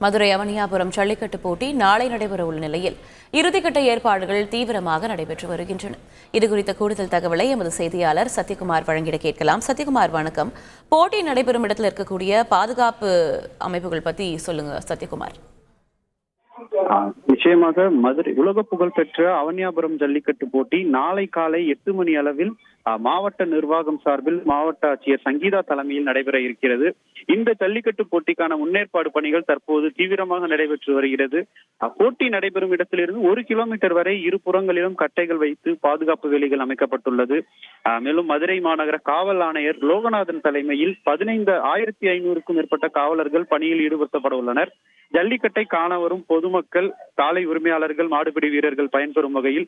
மதுரை அவனியாபுரம் ஜல்லிக்கட்டு போட்டி நாளை நடைபெறவுள்ள நிலையில் இறுதிக்கட்ட ஏற்பாடுகள் தீவிரமாக நடைபெற்று வருகின்றன. இதுகுறித்த கூடுதல் தகவலை எமது செய்தியாளர் சத்யகுமார் வழங்கிட கேட்கலாம். சத்யகுமார், வணக்கம். போட்டி நடைபெறும் இடத்தில் இருக்கக்கூடிய பாதுகாப்பு அமைப்புகள் பத்தி சொல்லுங்க சத்யகுமார். நிச்சயமாக மதுரை உலக புகழ் பெற்ற அவனியாபுரம் ஜல்லிக்கட்டு போட்டி நாளை காலை 8 மணி அளவில் மாவட்ட நிர்வாகம் சார்பில் மாவட்ட ஆட்சியர் சங்கீதா தலைமையில் நடைபெற இருக்கிறது. இந்த ஜல்லிக்கட்டு போட்டிக்கான முன்னேற்பாடு பணிகள் தற்போது தீவிரமாக நடைபெற்று வருகிறது. போட்டி நடைபெறும் இடத்திலிருந்து 1 கிலோமீட்டர் வரை இரு புறங்களிலும் கட்டைகள் வைத்து பாதுகாப்பு வேலிகள் அமைக்கப்பட்டுள்ளது. மேலும் மதுரை மாநகர காவல் ஆணையர் லோகநாதன் தலைமையில் 15,500க்கும் மேற்பட்ட காவலர்கள் பணியில் ஈடுபடுத்தப்பட உள்ளனர். ஜல்லிக்கட்டை காண வரும் பொதுமக்கள், காளை உரிமையாளர்கள், மாடுபிடி வீரர்கள் பயன்பெறும் வகையில்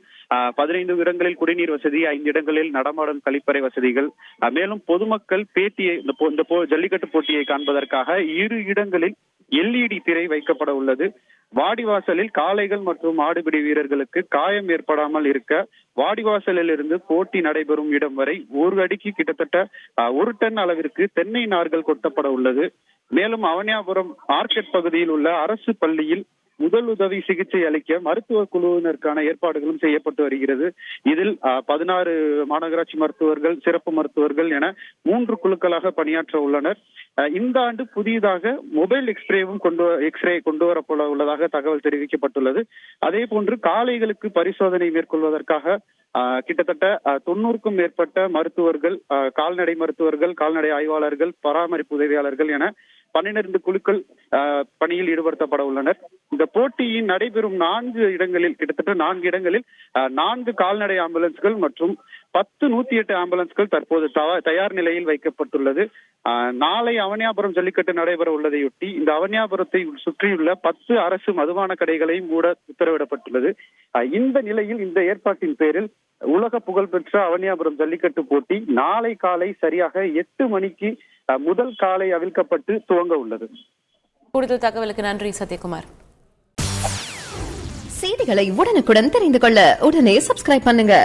15 இடங்களில் குடிநீர் வசதி, 5 இடங்களில் நடமாடும் கழிப்பறை வசதிகள், மேலும் பொதுமக்கள் பேட்டியை இந்த ஜல்லிக்கட்டு போட்டியை காண்பதற்காக 2 இடங்களில் LED திரை வைக்கப்பட உள்ளது. வாடிவாசலில் காளைகள் மற்றும் மாடுபிடி வீரர்களுக்கு காயம் ஏற்படாமல் இருக்க வாடிவாசலில் இருந்து போட்டி நடைபெறும் இடம் வரை 1 அடிக்கு கிட்டத்தட்ட 1 டன் அளவிற்கு தென்னை நார்கள் கொட்டப்பட உள்ளது. மேலும் அவனியாபுரம் மார்க்கெட் பகுதியில் உள்ள அரசு பள்ளியில் முதல் உதவி சிகிச்சை அளிக்க மருத்துவ குழுவினருக்கான ஏற்பாடுகளும் செய்யப்பட்டு வருகிறது. இதில் 16 மாநகராட்சி மருத்துவர்கள், சிறப்பு மருத்துவர்கள் என 3 குழுக்களாக பணியாற்ற உள்ளனர். இந்த ஆண்டு புதியதாக மொபைல் எக்ஸ்ரே கொண்டு வரப்பட உள்ளதாக தகவல் தெரிவிக்கப்பட்டுள்ளது. அதே போன்று காளைகளுக்கு பரிசோதனை மேற்கொள்வதற்காக கிட்டத்தட்ட 90க்கும் மேற்பட்ட மருத்துவர்கள், கால்நடை மருத்துவர்கள், கால்நடை ஆய்வாளர்கள், பராமரிப்பு உதவியாளர்கள் என 12 குழுக்கள் பணியில் ஈடுபடுத்தப்பட உள்ளனர். இந்த போட்டியின் நடைபெறும் 4 இடங்களில் கிட்டத்தட்ட 4 இடங்களில் 4 கால்நடை ஆம்புலன்ஸ்கள் மற்றும் 10 108 ஆம்புலன்ஸ்கள் தற்போது தயார் நிலையில் வைக்கப்பட்டுள்ளது. நாளை அவனியாபுரம் ஜல்லிக்கட்டு நடைபெற உள்ளதையொட்டி இந்த அவனியாபுரத்தை சுற்றியுள்ள 10 அரசு மதுபான கடைகளையும் மூட உத்தரவிடப்பட்டுள்ளது. இந்த நிலையில் இந்த ஏற்பாட்டின் பேரில் உலக புகழ்பெற்ற அவனியாபுரம் ஜல்லிக்கட்டு போட்டி நாளை காலை சரியாக 8 மணிக்கு முதல் காலை அவிழ்க்கப்பட்டு துவங்க உள்ளது. கூடுதல் தகவலுக்கு நன்றி சத்யகுமார். செய்திகளை உடனுக்குடன் தெரிந்து கொள்ள உடனே சப்ஸ்கிரைப் பண்ணுங்க.